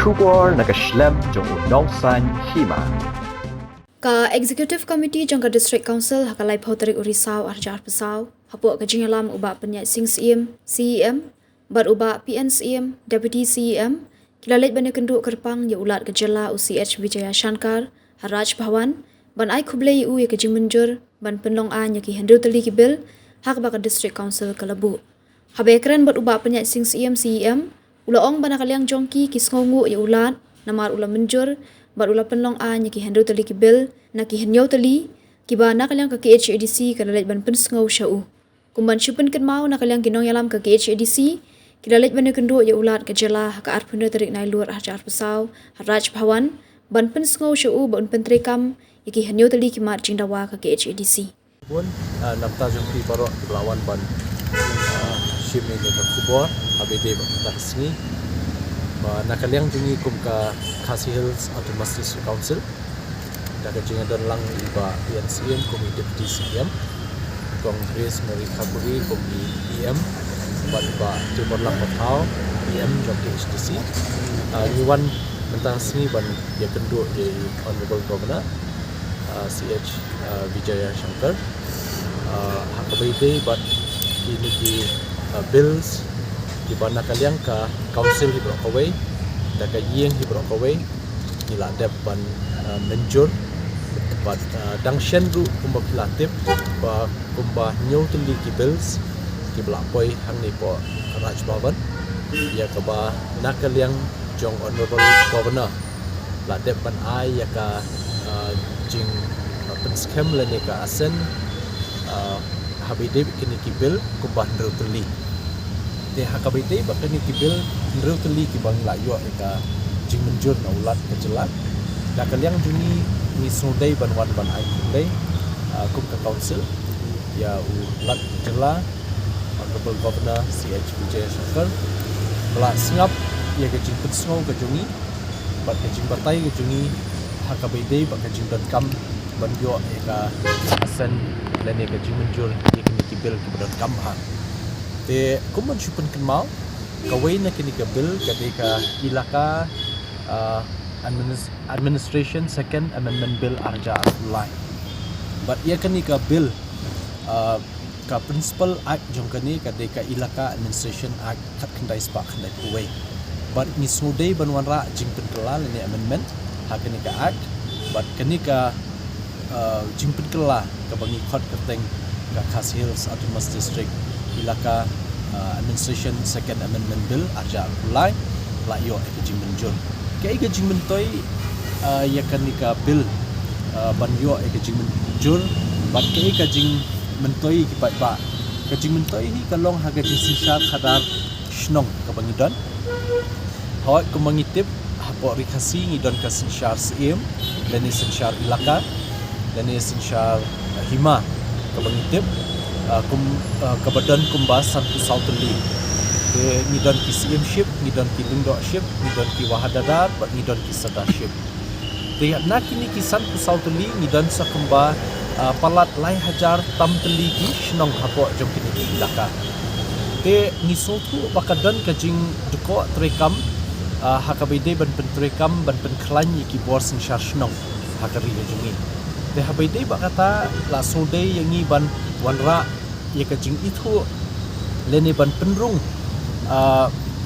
Shubor nakashlem jong unongsan hima. Ka Executive Committee jong ka District Council hakalai Pauteri Urisau Arjar Pesau hapuk ka jingalam uba penyak sing CEM bar uba PNCM Deputy CEM kilalit bane kenduk kerpang ya ulat gejala UCH Vijaya Shankar Haraj Bhawan ban ai khublei u ya ka jingmenjur ban penlong a nya ki hendu teli ki bil hak ba ka District Council kalabu habekren bar uba penyak sing CEM ulaong bana kaliang jongki ki sngongu ya ulat namar ula menjur bar ula penlong a nya ki hendu teli ki bil na ki henyo teli ki bana kaliang ka KHADC kalalit ban pen sngo shau kumban chupen ken mau na kaliang kinong yalam ka KHADC kilalit bane kendu ya ulat ka jela ka arpunda tarik nai luar Arjar Pesau Haraj Bhawan ban pen sngo shau ban pen trekam ki henyo teli ki mar jingdawa ka KHADC pun namta jumpi barok lawan ban shim ini ke kubor abd tak sini nakaliang jungi kum ka Khasi Hills Autonomous District Council daga jinga don lang iba PNCM kum Deputy CM kong Grace Mary Kapuri kum EM ban iba Timor Lang Patau EM jom HDC niwan mentang sini ban dia kenduk di Honorable Governor CH Vijaya Shankar hakabaide bat ini di bills di bana kaliang ka council di Brokaway daga yeng di Brokaway nila dep ban menjur bat dangshen ru kumba pilatip ba kumba nyau teli ki bills ki blapoi hang ni po Raj Bhavan ya ka ba nakaliang jong Honorable Governor la dep ban ai ya ka jing pen scam la ni ka asen habide kini ki bil kumba ndru teli te hakabite bakani kibil ndru teli ki bang la yo ka jing menjur na ulat ke jelat da kaliang juni ni sudai ban ai kulai kum ka council ya ulat jela Honorable Governor CH Vijaya Shankar bela singap ya ke jing petsngau ke jungi bat ke jing batai ke jungi hakabite bak ke jing kam ban yo ka asen lene ke jing menjur ya kini kibil ki ban kam ha te kuman chupen kenmal kawai na kini ka bill kadika ilaka administration second amendment bill arja ulai but ia kini ka bill ka principal act jong kani kadika ilaka administration act khat khandai spa khandai kuwai but ni sudai banwanra jingpen kelal ni amendment ha kini ka act but kini ka jingpen kelal ka bangi khot keteng ka Khasi Hills Autonomous District ilaka administration second amendment bill arja ulai la yo ke jing menjun ke ke jing mentoi ya kanika bill ban yo ke jing menjur ban ke jing mentoi ki ba ke jing mentoi ni kalong ha ke jing sisa khadar shnong ka bangidon hawa ko mangitip hapo rikasi ngidon ka sinshar sim leni sinshar ilaka leni sinshar hima ka bangitip kabadan kumbas santu sauteli ke ngidon ki CM ship ngidon ki lungdok ship ngidon ki wahadadat bat ngidon ki sada ship te nak kini ki santu sauteli ngidon sa kumba palat lai hajar tam teli ki shnong hapo jom kini ki ilaka te ngisotu bakadan kajing duko trekam hakabide ban pen trekam ban pen klanyi ki bor sin shar shnong hakari jungi te habide bakata la sode yangi ban wanra ya ka jing itu lene ban penrung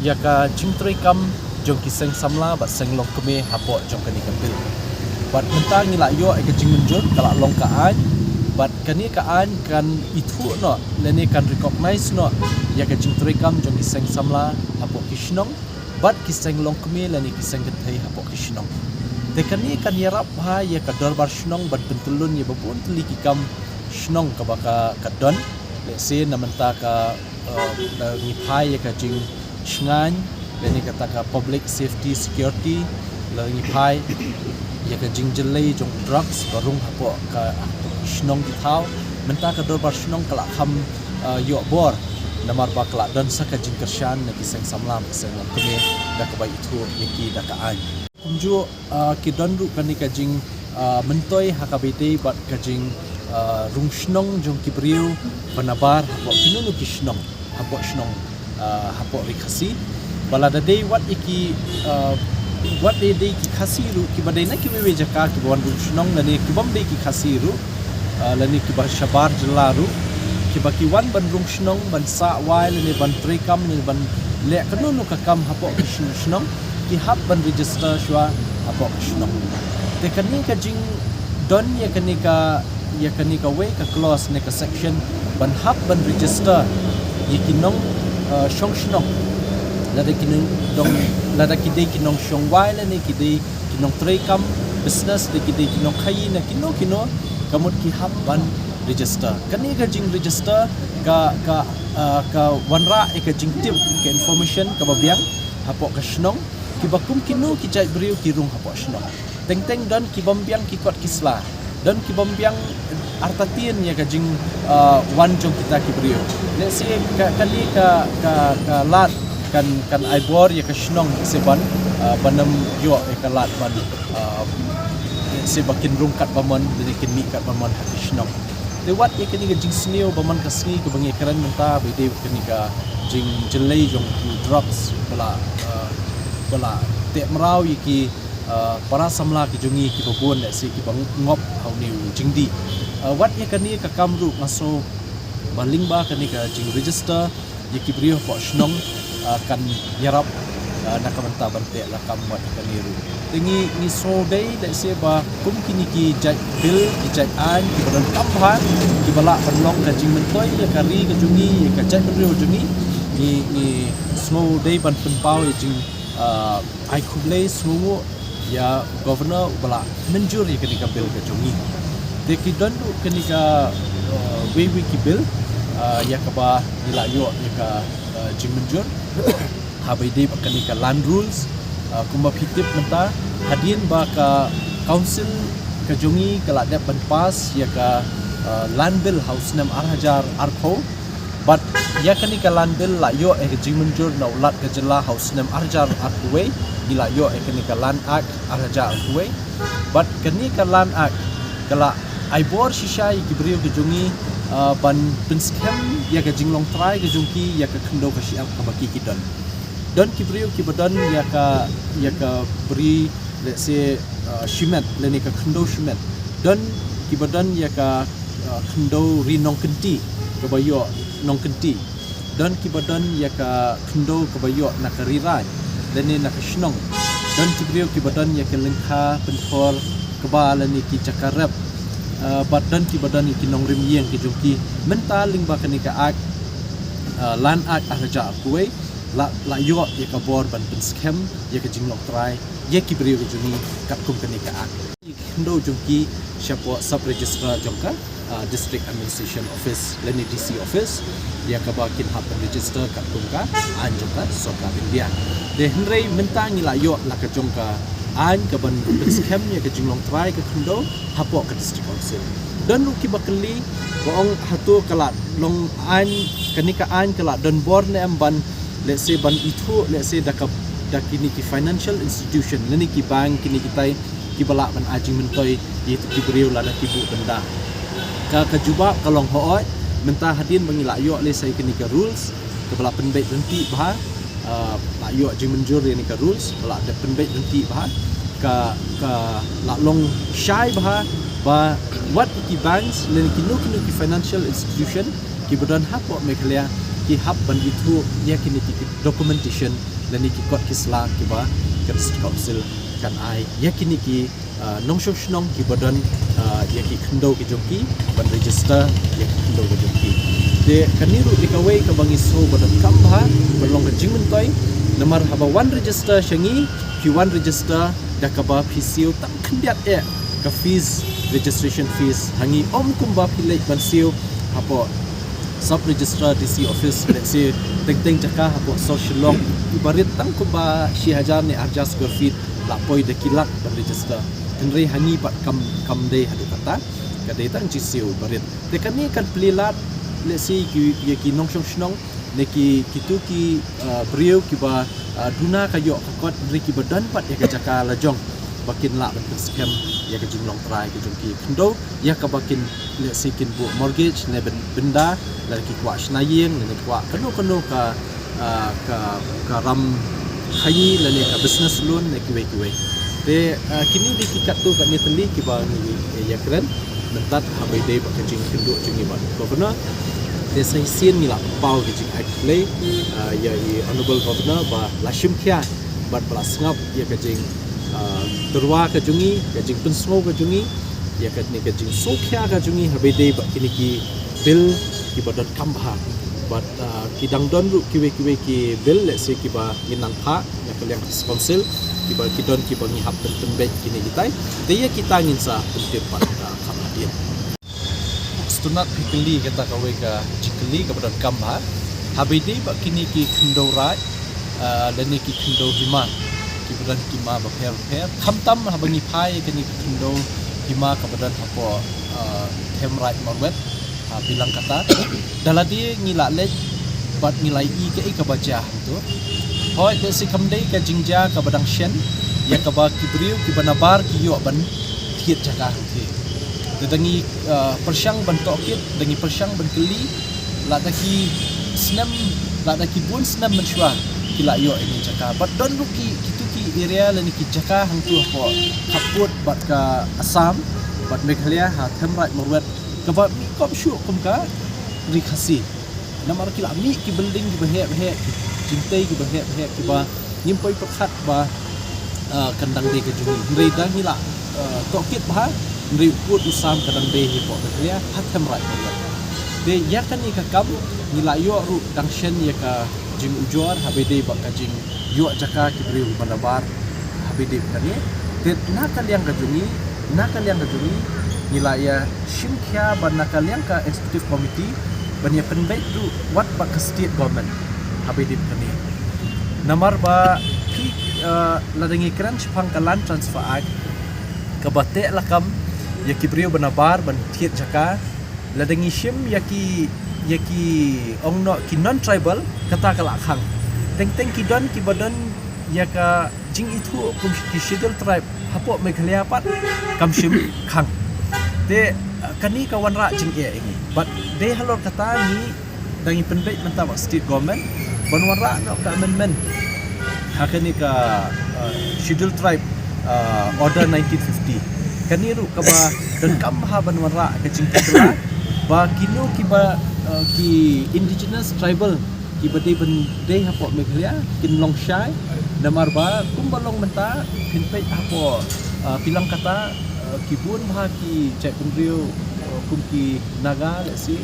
ya ka jing trekam jong ki seng samla ba seng long keme hapo jong kani kampil bat mentang ni la yo ka jing menjur kala long ka an bat kani ka an kan itu no lene kan recognize no ya ka jing trekam jong ki seng samla hapo kishnong bat ki seng long keme lene ki seng thai hapo kishnong te kani kan yarap ha ya ka darbar shnong bat pentulun ya babun teli ki kam shnong ka baka kadon let's say namanta ka ni pai ka jing shngan dan ni kata ka public safety security ni pai ya ka jing jelai jong drugs barung hapo ka shnong di thau menta ka dor bar shnong kala kham yo bor namar ba kala don sa ka jing kershan na kiseng samlam kiseng keme da ka bai itu yaki da ka an kunju ki don ru kan ni ka jing mentoi hakabite bat ka jing rung shnong jong kibriu panabar hapo kinunu ki shnong hapo rikasi balada day wat iki what they ki khasiru ki badai na ki we jaka ki bon rushnong lani ki bom de ki khasiru lani ki ba shabar jalaru ki ba ki wan ban rushnong ban sa wai lani ban trekam ni ban le kanu no ka kam hapo rushnong ki hab ban register shwa hapo rushnong te kani ka jing don ya kani ka we ka clause ne ka section ban hab ban register yikinong shongshnong lada kinong dong lada kidei kinong shongwai la ne kidei kinong trekam business de kidei kinong khai na kino kamut ki hab ban register kani ka jing register ka wanra e ka jing tip ka information ka babiang hapo ka shnong ki bakum kino ki jai briu ki rung hapo shnong teng dan ki bambiang ki kot kisla dan ki bambiang artatien ya ka jing wan jong kita ki briu let's say kali ka lat kan aibor ya ka shnong seban banam yo e ka lat ban se bakin rungkat baman dari kin mi kat baman hati shnong de wat ya kini ka jing sneo baman ka sni ka bangi karan menta be de kini ka jing jelai jong drops bala te mrau ki para samla ki jungi ki babon le si ki bang ngop hau ni jingdi wat ya kani ka kamru ngaso baling ba kani ka jing register ya ki brio po shnong kan yarap nakamanta bante la kamwat kaniru tingi ni so dai le se ba kum kini ki jaj bil ki jaj an ki badan kamha ki bala banlong ka jing mentoi ya kari ka jungi ya ka jaj brio jungi ni so dai ban penpau ya jing ai kublai sumu ya governor bala menjur ya kini ka bil ka jungi de ki dondu kini ka we ki bil ya ka ba nilayo ya ka jing menjur habai de kini ka land rules kumba pitip menta hadin ba ka council ka jungi kala de penpas ya ka land bill house nam arhajar arko but ya kini ka land bill la yo jing menjur na ulat ka jela house nam arhajar arkuwe bila yo kini ka land act arhajar arkuwe but kini ka land act kala aibor shisha ki brio ka jungi ban pinskem ya ka jinglong try ka jungki ya ka khndo ka siap ka baki kidon don ki brio ki badan ya ka bri let's say shimet leni ka khndo shimet don ki badan ya ka khndo ri nong kenti ka bayo nong kenti don ki badan ya ka khndo ka bayo na ka rirai leni na ka shnong don ki brio ki badan ya ka lengkha penthor ka ba leni ki chakarap badan ki badan ki nong rim yeng ki jungki menta ling ba kani ka ak lan ak arja kuwe la yo ya ka bor ban pen scam ya ka jinglok try ya ki brio ki jungi kat kum kani ka ak ndo jungki shapo sub registrar jongka district administration office leni DC office ya ka ba kin hap register kat kum ka an jongka soka india de hnrei menta ngi la yo la ka jongka an ka ban scam ya ka jinglong try ka khundo hapo ka district council dan lu ki bakli boong hatu kala long an kanika an kala don bor ne amban let's say ban itu let's say dakini ki financial institution leni ki bank kini kitai ki bala ban ajing mentoi itu ki beriu la ki bu benda ka juba kalong hooi menta hadin bangila yo le sai kini ka rules ke bala penbait berhenti bah la yo ajing menjur ni ka rules bala ada penbait berhenti bah ka la long shai bah ba what ki banks leni ki no ki financial institution ki badan hapo meklia ki hab ban itu ya kini ki documentation leni ki kot kisla ki ba district council kan ai ya kini ki nong nong ki badan ya ki khndo ki jongki ban register ya ki khndo ki jongki de kaniru dikawai ka bangi so badan kambha berlong ka jingmen toy nomor haba one register shangi ki one register dakaba PCO tak kendiat ka fees registration fees hangi om kumba pilai bansiu hapo sub registrar DC office let's say teng jaka hapo social log ibarit tang kumba shi hajar ni arja square feet la poi de kilak ban register tenri hangi pat kam de hadu kata ka de tang jisiu barit de kan ni kan plilat let's say ki nong nong ne ki kitu ki brio ki ba duna kayo kot ri ki badan pat ya ka jaka lajong bakin la ban scam ya ka jinglong try ka jungki khndo ya ka bakin le sikin bu mortgage ne benda la ki kwa shnayeng ne kwa kanu ka ram khayi lani ka business loan na kiwe te kini di kikat tu kat ni teli ki ba ni ya keren mentat habai dei ba kajing kendo jingi ba governor te sai sien ni la pau ki jing actually ya i honorable governor ba lashim khia bat plus ngap ya kajing terwa ka jungi kajing pensmo ka jungi ya kat ni kajing sokhya ka jungi habai dei ba kini ki bill ki ba dot kambha but kidang don ru kiwe ki bill let's say ki ba minang kha ya kaliang council ki ba kidon ki ba ngi hap ben kini kitai te ya kita ngin sa penting pat khamadian stunat pikeli kata kawe ka jikeli ka badan kambha habidi ba kini ki khndorai leni ki khndo hima ki badan kima ba pher khamtam habangi phai kini khndo hima ka badan hapo themrai marwet bilang kata daladi ngila lej bat ngilai i ke ka baca tu hoi de si kamdei ka jingja ka badang shen ya ka ba kibriu ki banabar ki yo ban thiet jaka thi dedangi persyang ban tokit dangi persyang ban keli la daki snam la daki bun snam menshwa ki la yo ini jaka bat don ruki kituki area lani ki jaka hang tu ho kaput bat ka Assam bat Meghalaya ha themrai marwet kaba mi kop shu kum ka rikhasi namar kila mi ki building ki behe jintai ki behe ki ba nyimpoi pakhat ba kandang de ke jungi ndrei da hila tokit ba ndrei put usam kandang de hi po ya hatam rai de ya kan ni ka kam nila yo ru dangshen ya ka jing ujor habede ba ka jing yo jaka ki briu manabar habede kani de nakal yang ka jungi nila ya shimkhya ban nakal yang ka executive committee ban ya penbait tu wat ba ka state government habede kani namar ba ki ladangi crunch pangkalan transfer act kabate lakam ya ki briu banabar ban thiet jaka ladangi shim yaki ongno ki non tribal kata kala khang teng ki don ki badan ya ka jing itu kum ki schedule tribe hapo Meghalaya pat kam shim khang de kani ka wanra jing e ini but de halor kata ni dangi penbait menta state government ban wanra no ka amendment hakani ka schedule tribe order 1950 kaniru kaba dan kamha ban wanra ka jing kala ba kino ki ba ki indigenous tribal ki bade ban de hapo Meghalaya kin longshai namar ba kumbalong menta pinpet hapo pilang kata kibun ha ki cek pendrio kum ki naga lesi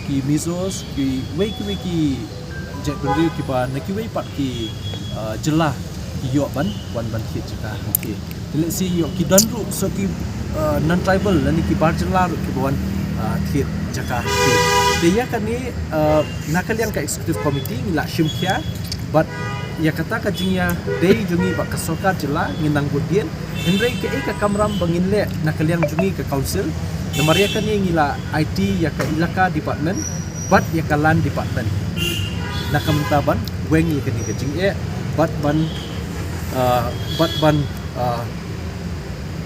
ki mizos ki weki cek pendrio ki ba neki wei pat ki jelah ki yo ban khit jaka okey lesi yo ki danru so ki non tribal lani ki bar jelah ki ban khit jaka dia kan ni nakal yang ka executive committee ngila shimkhya but ya kata kajingnya dei jungi ba kasoka jela nginang budien hendrei ke ka kamram banginle nakaliang jungi ke council namaria kan ni ngila IT ya ka ilaka department but ya ka land department nakamtaban wengi ke ni kajing but ban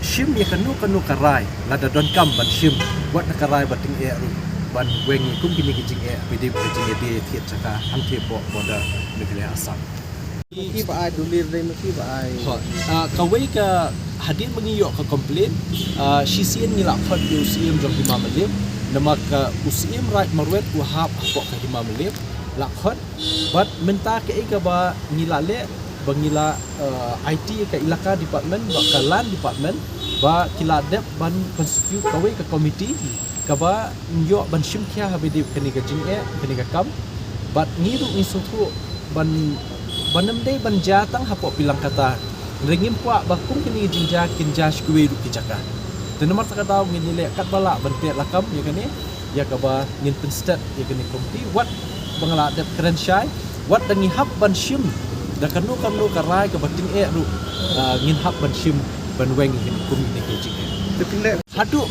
shim ya kanu karai lada don kam ban shim wat nakarai bating ru ban wengi kum kini kajing pidi kajing de thiet chaka angthe po border Meghalaya Assam Maki ba ay dulir day maki ba ay kawai ka hadir mengiyo ka komplain sisian ngila fat UCM jong hima malib nama ka UCM right marwet wahab ko ka hima malib lakhat but menta ke ka ba ngila le bangila IT ka ilaka department ba ka land department ba kila dep ban constitute kawai ka committee ka ba ngyo ban shimkhya habidi kani ka jinge kani ka kam but ngiru ngisutu ban banam dei banjatang hapo pilang kata ringim kwa bakum kini jinja kinja shkuwe ru kijaka tenemar takata ngin le kat bala bante lakam ya kani ya kaba ngin penstat ya kani komti wat bangala dep keren shai wat dangi hab ban shim da kanu karai ka bating ru ngin hab ban shim ban weng kini kum ni kijike depile hadu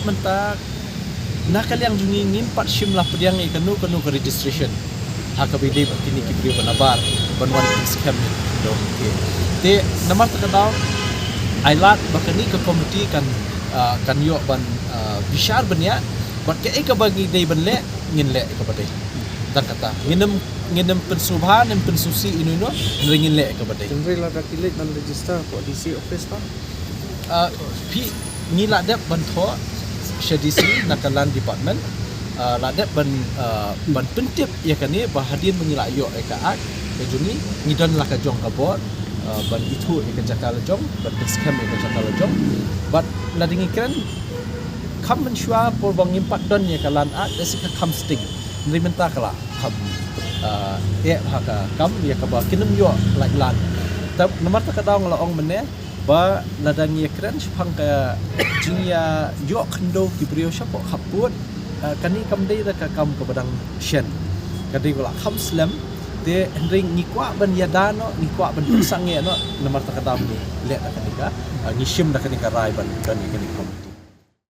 menta nakal yang jungi ngin pat shim lah pediang kanu ka registration hakabide kini kibri banabar banwan scam ni do ke te namar takadaw ailat bakani ka committee kan yo ban bishar banya bat ke ka bagi dei ban le ngin le ka bade dan kata nginem pensubhan dan pensusi inu ringin le ke badai Jumri lah dah kilik dan register for DC office tak? pi ni la dep ban tho shadisi nakalan department la dep ban pentip ya kan ni bahadin mengila yo ka ak ke juni ngidon la ka jong ka bot ban itu ke jakala jong ban scam ke jakala jong but la dingi kan kam menshua por bang impact don ya kalan ak desika kam sting ni menta kala kam haka kam ya ka ba kinem yo like lan tab nomor ta ka daw ngala ong mene ba ladang ya kran pang ka jingya yo khando kibrio shapo khaput kani kam dei da ka kam ka badang shen kadi wala kham slam de ring ni kwa ban yada no ni kwa ban sang ye no nomor ta ka dam ni le da kanika ni shim da kanika rai ban kan ni kanika